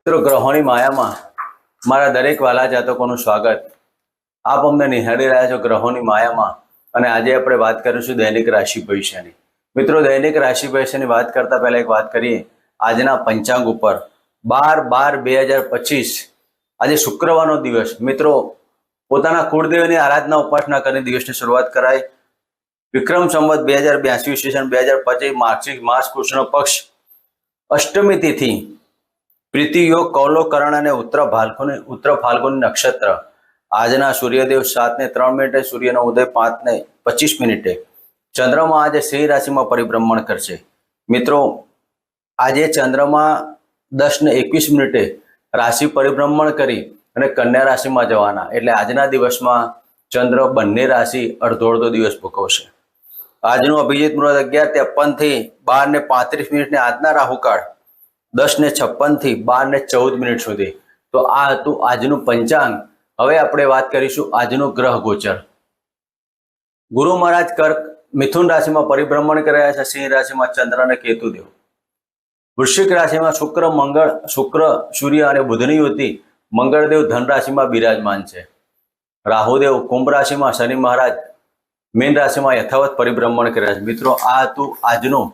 મિત્રો ગ્રહોની માયામાં મારા દરેક વાલા જાતકોનું સ્વાગત. આપ અમને નિહાળી રહ્યા છો ગ્રહોની માયામાં, અને આજે આપણે વાત કરીશું દૈનિક રાશિ ભવિષ્યની. મિત્રો, દૈનિક રાશિ ભવિષ્યની વાત કરતા પહેલા એક વાત કરીએ આજના પંચાંગ ઉપર. 12/12/2025 આજે શુક્રવારનો દિવસ. મિત્રો, પોતાના કુળદેવની આરાધના ઉપાસના કરીને દિવસની શરૂઆત કરાય. વિક્રમ સંવત 2082 ઈસવીસન 2025 માર્ગશીર્ષ માસ કૃષ્ણ પક્ષ અષ્ટમી તિથિ પ્રીતિ યોગ કૌલકરણ અને ઉત્તર ફાલ્ગુની નક્ષત્ર. આજના સૂર્યદેવ 7:03 સૂર્યનો ઉદય 5:25. ચંદ્રમા આજે સિંહ રાશિમાં પરિભ્રમણ કરશે. મિત્રો, આજે ચંદ્રમા 10:21 રાશિ પરિભ્રમણ કરી અને કન્યા રાશિમાં જવાના, એટલે આજના દિવસમાં ચંદ્ર બંને રાશિ અડધો અડધો દિવસ ભોગવશે. આજનું અભિજીત મુહૂર્ત 11:53 થી 12:35 આજના રાહુકાળ 10:56 થી 12:14 સુધી. તો આ હતું આજનું પંચાંગ. હવે આપણે વાત કરીશું આજનું ગ્રહ ગોચર. ગુરુ મહારાજ કર્ક મિથુન રાશિમાં પરિભ્રમણ કરી રહ્યા છે. સિંહ રાશિમાં ચંદ્ર અને કેતુદેવ. વૃશ્ચિક રાશિમાં શુક્ર સૂર્ય અને બુધની યુતિ. મંગળદેવ ધન રાશિમાં બિરાજમાન છે. રાહુદેવ કુંભ રાશિમાં, શનિ મહારાજ મીન રાશિમાં યથાવત પરિભ્રમણ કરી રહ્યા છે. મિત્રો, આ હતું આજનું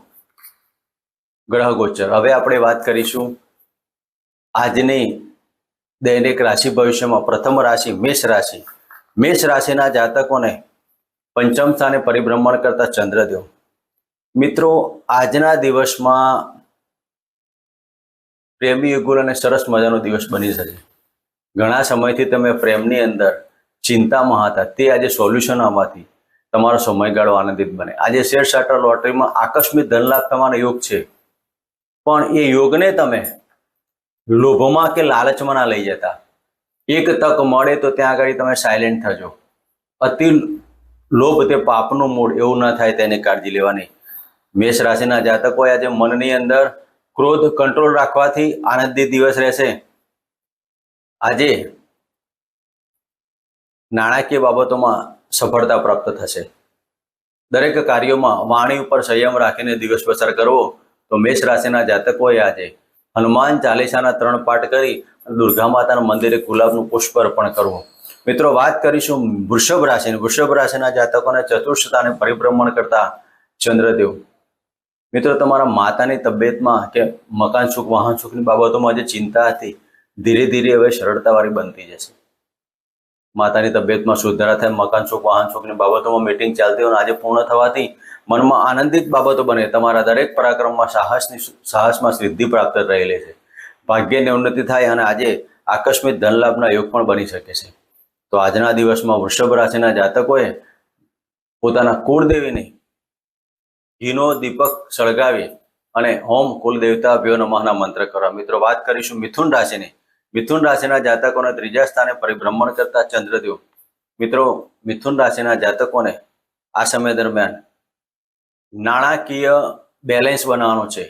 ગ્રહ ગોચર. હવે આપણે વાત કરીશું આજની દૈનિક રાશિ ભવિષ્યમાં. પ્રથમ રાશિ મેષ રાશિ. મેષ રાશિના જાતકોને પંચમ સ્થાને પરિભ્રમણ કરતા ચંદ્રદેવ. મિત્રો, આજના દિવસમાં પ્રેમી યુગલ અને સરસ મજાનો દિવસ બની શકે. ઘણા સમયથી તમે પ્રેમની અંદર ચિંતામાં હતા, તે આજે સોલ્યુશન આવવાથી તમારો સમયગાળો આનંદિત બને. આજે શેર સટ્ટા લોટરીમાં આકસ્મિક ધનલાભ થવાનો યોગ છે, પણ એ યોગને તમે લોભમાં કે લાલચમાં ના લઈ જતા. એક તક મળે તો ત્યાં આગળ તમે સાયલેન્ટ થજો. અતિ લોભ તે પાપનું મૂળ, એવું ના થાય તેની કાળજી લેવાની. મેષ રાશિના જાતકોએ આજે મનની અંદર ક્રોધ કંટ્રોલ રાખવાથી આનંદિત દિવસ રહેશે. આજે નાણાકીય બાબતોમાં સફળતા પ્રાપ્ત થશે. દરેક કાર્યોમાં વાણી ઉપર સંયમ રાખીને દિવસ પસાર કરવો. તો મેષ રાશિના જાતકોએ આજે હનુમાન ચાલીસાના 3 પાઠ કરી દુર્ગા માતાના મંદિરે ગુલાબનું પુષ્પ અર્પણ કરવું. મિત્રો, વાત કરીશું વૃષભ રાશિની. વૃષભ રાશિના જાતકોને ચતુર્થ સ્થાને પરિભ્રમણ કરતા ચંદ્રદેવ. મિત્રો, તમારા માતાની તબિયતમાં કે મકાન સુખ વાહન સુખની બાબતોમાં જે ચિંતા હતી, ધીરે ધીરે હવે સરળતાવાળી બનતી જશે. માતાની તબિયતમાં સુધારા થાય, મકાન સુખ વાહન સુખની બાબતોમાં મીટિંગ ચાલતી હોય આજે પૂર્ણ થવાથી મનમાં આનંદિત બાબતો બને. તમારા દરેક પરાક્રમમાં સાહસમાં સિદ્ધિ પ્રાપ્ત રહેલી છે. ભાગ્યની ઉન્નતિ થાય અને આજે આકસ્મિક ધનલાભના યોગ પણ બની શકે છે. તો આજના દિવસમાં વૃષભ રાશિના જાતકોએ પોતાના કુળદેવીને ઘીનો દીપક સળગાવી અને ઓમ કુલદેવતા ભ્યો નમઃના મંત્ર કરવા. મિત્રો, વાત કરીશું મિથુન રાશિની. મિથુન રાશિના જાતકોને ત્રીજા સ્થાને પરિભ્રમણ કરતા ચંદ્રદેવ. મિત્રો, મિથુન રાશિના જાતકોને આ સમય દરમિયાન નાણાકીય બેલેન્સ બનાવવાનો છે.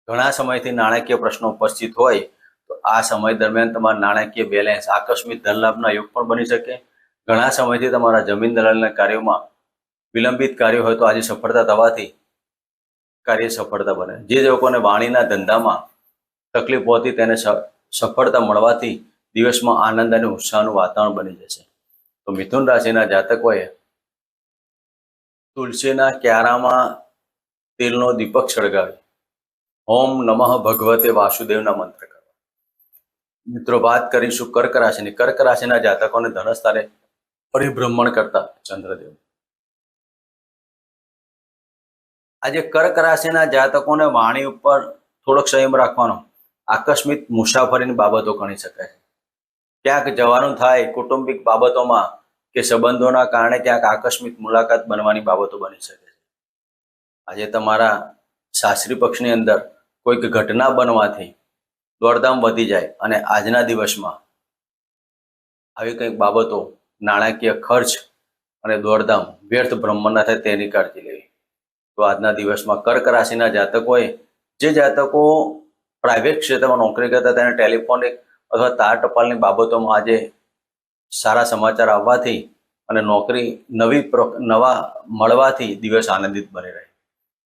ઘણા સમયથી નાણાકીય પ્રશ્નો ઉપસ્થિત હોય તો આ સમય દરમિયાન તમારા નાણાકીય બેલેન્સ, આકસ્મિક ધનલાભના યોગ પણ બની શકે. ઘણા સમયથી તમારા જમીન દલાલના કાર્યોમાં વિલંબિત કાર્યો હોય તો આજે સફળતા થવાથી કાર્ય સફળતા બને. જે લોકોને વાણીના ધંધામાં તકલીફ હોતી તેને સફળતા મળવાથી દિવસમાં આનંદ અને ઉત્સાહનું વાતાવરણ બની જશે. તો મિથુન રાશિના જાતકોએ તુલસીના ક્યારામાં તેલનો દીપક સળગાવી ઓમ નમઃ ભગવતે વાસુદેવના મંત્ર કરવા. મિત્રો, વાત કરીશું કર્ક રાશિની. કર્ક રાશિના જાતકોને ધનસ્થાને પરિભ્રમણ કરતા ચંદ્રદેવ. આજે કર્ક રાશિના જાતકોને વાણી ઉપર થોડોક સંયમ રાખવાનો. આકસ્મિક મુસાફરીની બાબતો ગણી શકાય. ક્યાંક જવાનું થાય, કૌટુંબિક બાબતોમાં કે સંબંધોના કારણે ક્યાંક આકસ્મિક મુલાકાત બનવાની બાબતો બની શકે છે. આજે તમારા સાસરી પક્ષની અંદર કોઈક ઘટના બનવાથી દોડધામ વધી જાય અને આજના દિવસમાં આવી કંઈક બાબતો, નાણાકીય ખર્ચ અને દોડધામ વ્યર્થ ભ્રમણ ના થાય તેની કાળજી લેવી. તો આજના દિવસમાં કર્ક રાશિના જાતકોએ, જે જાતકો પ્રાઇવેટ ક્ષેત્રમાં નોકરી કરતા તેને ટેલિફોનિક અથવા તાર ટપાલની બાબતોમાં આજે સારા સમાચાર આવવાથી અને નોકરી નવા મળવાથી દિવસ આનંદિત બની રહે.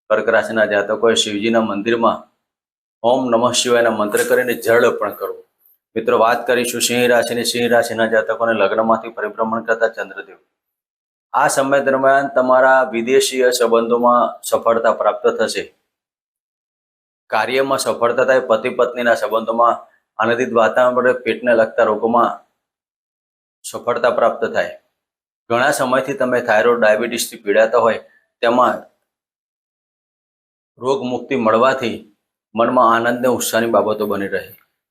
કર્ક રાશિના જાતકોએ શિવજીના મંદિરમાં ઓમ નમઃ શિવાયના મંત્ર કરીને જળ અર્પણ કરવું. મિત્રો વાત કરીશું સિંહ રાશિના જાતકોને લગ્નમાંથી પરિભ્રમણ કરતા ચંદ્રદેવ. આ સમય દરમિયાન તમારા વિદેશીય સંબંધોમાં સફળતા પ્રાપ્ત થશે. કાર્યમાં સફળતા થાય. પતિ પત્નીના સંબંધોમાં આનંદિત વાતાવરણ, પેટને લગતા રોગોમાં સફળતા પ્રાપ્ત થાય. ઘણા સમયથી તમે થાઇરોઇડ, ડાયાબિટીસથી પીડાતા હોય તેમાં રોગ મુક્તિ મળવાથી મનમાં આનંદ અને ઉત્સાહની બાબતો બની રહે.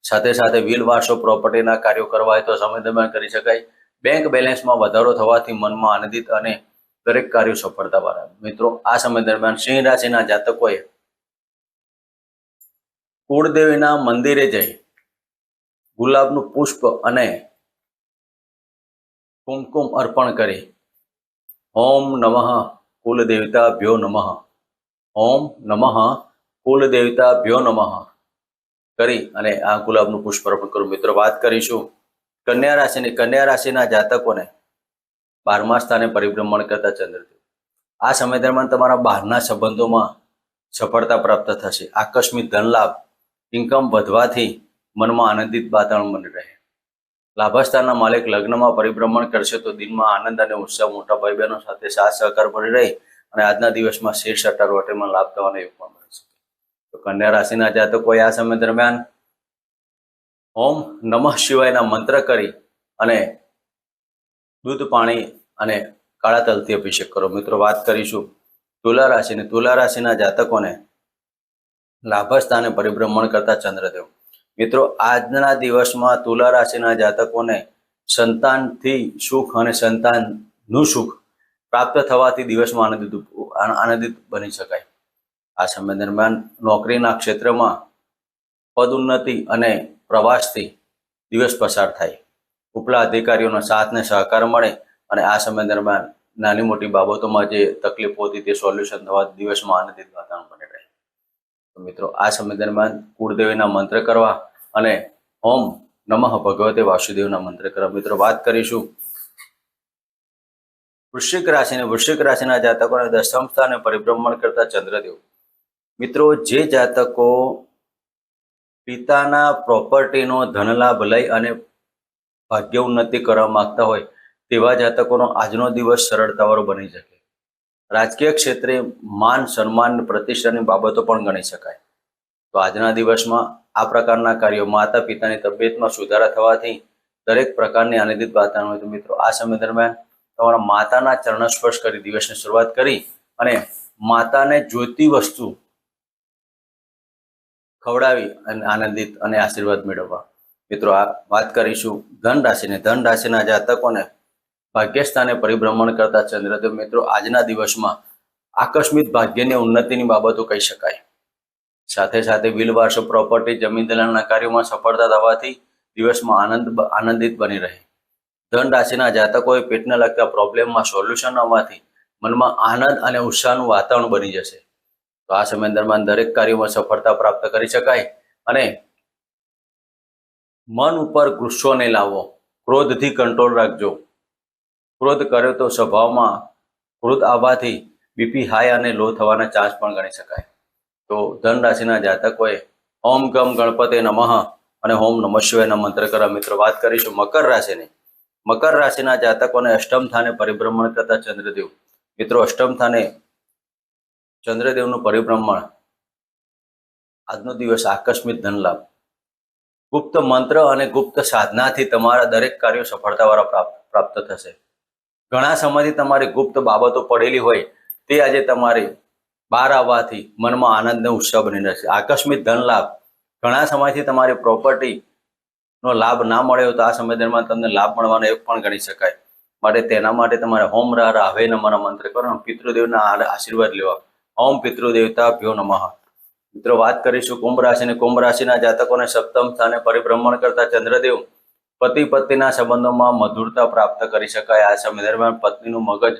સાથે સાથે વ્હીલ વારસો પ્રોપર્ટીના કાર્યો કરવા હોય તો સમય દરમિયાન કરી શકાય. બેંક બેલેન્સમાં વધારો થવાથી મનમાં આનંદિત અને દરેક કાર્યો સફળતા વાળા. મિત્રો આ સમય દરમિયાન સિંહ રાશિના જાતકોએ કુળદેવીના મંદિરે જઈ ગુલાબનું પુષ્પ અને કુમકુમ અર્પણ કરી ઓમ નમઃ કુલદેવતાભ્યો નમઃ, ઓમ નમઃ કુલદેવતાભ્યો નમઃ કરી અને આ ગુલાબનું પુષ્પ અર્પણ કરું. મિત્રો વાત કરીશું કન્યા રાશિના જાતકોને 12મા સ્થાને પરિભ્રમણ કરતા ચંદ્રદેવ. આ સમય દરમિયાન તમારા બહારના સંબંધોમાં સફળતા પ્રાપ્ત થશે. આકસ્મિક ધન લાભ, ઇન્કમ વધવાથી મનમાં આનંદિત વાતાવરણ બની રહે. લાભસ્થાનના માલિક લગ્નમાં પરિભ્રમણ કરશે તો દિનમાં આનંદ અને ઉત્સાહ મોટા ભાઈ બહેનો સાથે સાથ સહકાર બની રહે અને આજના દિવસમાં શેર સટ્ટા રોટેમાં લાભ થવાનો યોગ પણ બની શકે. તો કન્યા રાશિના જાતકોએ આ સમય દરમિયાન ઓમ નમઃ શિવાયના મંત્ર કરી અને દૂધ, પાણી અને કાળા તલથી અભિષેક કરો. મિત્રો વાત કરીશું તુલા રાશિના જાતકોને લાભસ્થાને પરિભ્રમણ કરતા ચંદ્રદેવ. મિત્રો આજના દિવસમાં તુલા રાશિના જાતકોને સંતાનથી સુખ અને સંતાનનું સુખ પ્રાપ્ત થવાથી દિવસમાં આનંદિત બની શકાય. આ સમય દરમિયાન નોકરીના ક્ષેત્રમાં પદોન્નતિ અને પ્રવાસથી દિવસ પસાર થાય. ઉપલા અધિકારીઓનો સાથ ને સહકાર મળે અને આ સમય દરમિયાન નાની મોટી બાબતોમાં જે તકલીફો હતી તે સોલ્યુશન થવા દિવસમાં આનંદિત વાતાવરણ બની રહે. તો મિત્રો આ સમય દરમિયાન કુળદેવીના મંત્ર કરવા અને ઓમ નમઃ ભગવતે વાસુદેવના મંત્ર કરવા. મિત્રો વાત કરીશું વૃશ્ચિક રાશિના જાતકોને 10મ સ્થાને પરિભ્રમણ કરતા ચંદ્રદેવ. મિત્રો જે જાતકો પિતાના પ્રોપર્ટીનો ધનલાભ લઈ અને ભાગ્ય ઉન્નતિ કરવા માંગતા હોય તેવા જાતકોનો આજનો દિવસ સરળતાવાળો બની શકે. રાજકીય ક્ષેત્રે માન, સન્માન, પ્રતિષ્ઠાની બાબતો પણ ગણી શકાય. તો આજના દિવસમાં આ પ્રકારના કાર્યો, માતા પિતાની તબિયતમાં સુધારા થવાથી દરેક પ્રકારની આનંદિત વાતાવરણ હોય. તો મિત્રો આ સમય દરમિયાન તમારા માતાના ચરણ સ્પર્શ કરી દિવસની શરૂઆત કરી અને માતાને જોઈતી વસ્તુ ખવડાવી અને આનંદિત અને આશીર્વાદ મેળવવા. મિત્રો આ વાત કરીશું ધન રાશિના જાતકોને ભાગ્યસ્થાને પરિભ્રમણ કરતા ચંદ્રદેવ. મિત્રો આજના દિવસમાં આકસ્મિક ભાગ્યની ઉન્નતિની બાબતો કહી શકાય. સાથે સાથે વ્હીલ વારસો પ્રોપર્ટી, જમીન દલાલના કાર્યોમાં સફળતા થવાથી દિવસમાં આનંદિત બની રહે. ધન રાશિના જાતકોએ પેટને લગતા પ્રોબ્લેમમાં સોલ્યુશન આવવાથી મનમાં આનંદ અને ઉત્સાહનું વાતાવરણ બની જશે. તો આ સમય દરમિયાન દરેક કાર્યોમાં સફળતા પ્રાપ્ત કરી શકાય અને મન ઉપર ગુસ્સો નહીં લાવવો, ક્રોધથી કંટ્રોલ રાખજો. ક્રોધ કર્યો તો સ્વભાવમાં ક્રોધ આવવાથી બીપી હાઈ અને લો થવાના ચાન્સ પણ ગણી શકાય. તો ધન રાશિના જાતકોએ ઓમ ગમ ગણપતે નમઃ અને ઓમ નમઃ શિવાયના મંત્ર કરવા. મિત્રો વાત કરીશું મકર રાશિના જાતકોને 8મ સ્થાને પરિભ્રમણ કરતા ચંદ્રદેવ. મિત્રો 8મ સ્થાને ચંદ્રદેવનું પરિભ્રમણ, આજનો દિવસ આકસ્મિક ધન લાભ, ગુપ્ત મંત્ર અને ગુપ્ત સાધનાથી તમારા દરેક કાર્યો સફળતાવાળા પ્રાપ્ત થશે. ઘણા સમયથી તમારી ગુપ્ત બાબતો પડેલી હોય તે આજે તમારી બહાર આવવાથી મનમાં આનંદ અને ઉત્સાહ બની રહેશે. આકસ્મિક ધન લાભ, ઘણા સમયથી તમારી પ્રોપર્ટીનો લાભ ના મળ્યો તો આ સમય દરમિયાન તમને લાભ મળવાનો એક પણ ગણી શકાય. માટે તેના માટે તમારે હોમ રાહવે નમઃના મંત્ર કરો, પિતૃદેવના આશીર્વાદ લેવા. ઓમ પિતૃદેવતાભ્યો નમઃ. મિત્રો વાત કરીશું કુંભ રાશિના જાતકોને 7મ સ્થાને પરિભ્રમણ કરતા ચંદ્રદેવ. પતિ પત્નીના સંબંધોમાં મધુરતા પ્રાપ્ત કરી શકાય. આ સમય દરમિયાન પત્નીનું મગજ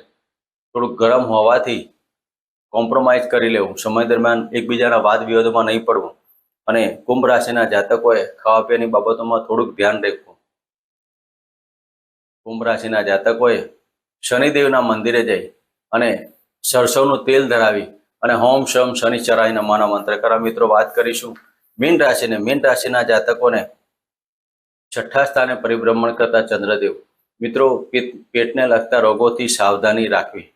થોડુંક ગરમ હોવાથી કોમ્પ્રોમાઇઝ કરી લેવું. સમય દરમિયાન એકબીજાના વાદ વિવાદોમાં નહીં પડવું અને કુંભ રાશિના જાતકોએ ખાવા પીવાની બાબતોમાં થોડુંક ધ્યાન રાખવું. કુંભ રાશિના જાતકોએ શનિદેવના મંદિરે જઈ અને સરસવનું તેલ ધરાવી અને હોમ શમ શનિચરાય નમઃના મંત્ર કરવા. મિત્રો વાત કરીશું મીન રાશિના જાતકોને છઠ્ઠા સ્થાને પરિભ્રમણ કરતા ચંદ્રદેવ. મિત્રો, પેટને લગતા રોગોથી સાવધાની રાખવી.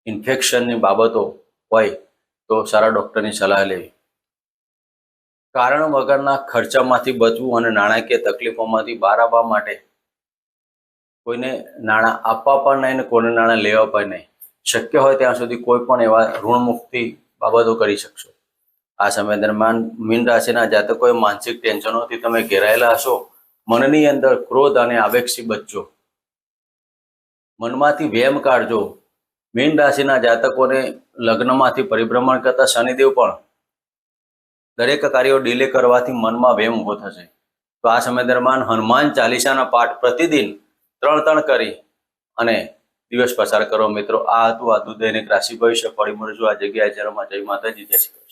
ઇન્ફેક્શનની બાબતો હોય તો સારા ડૉક્ટરની સલાહ લેવી. કારણ વગરના ખર્ચામાંથી બચવું અને નાણાકીય તકલીફોમાંથી બહાર આવવા માટે કોઈને નાણાં આપવા પણ નહીં ને કોઈને નાણાં લેવા પણ નહીં. શક્ય હોય ત્યાં સુધી કોઈ પણ એવા ઋણમુક્તિ બાબતો કરી શકશો. આ સમય દરમિયાન મીન રાશિના જાતકોએ માનસિક ટેન્શનોથી તમે ઘેરાયેલા હશો. મનની અંદર ક્રોધ અને આવેગથી બચજો. મનમાંથી વહેમ કાઢજો. મીન રાશિના જાતકોને લગ્નમાંથી પરિભ્રમણ કરતા શનિદેવ પણ દરેક કાર્યો ડીલે કરવાથી મનમાં વહેમ ઊભો થશે. તો આ સમય દરમિયાન હનુમાન ચાલીસાના પાઠ પ્રતિદિન 3 કરી અને દિવસ પસાર કરો. મિત્રો, આ હતું આજનું દૈનિક રાશિ ભવિષ્ય. ફરી મળીશું આ જગ્યાએ. જય માતાજી, જય શ્રી કૃષ્ણ.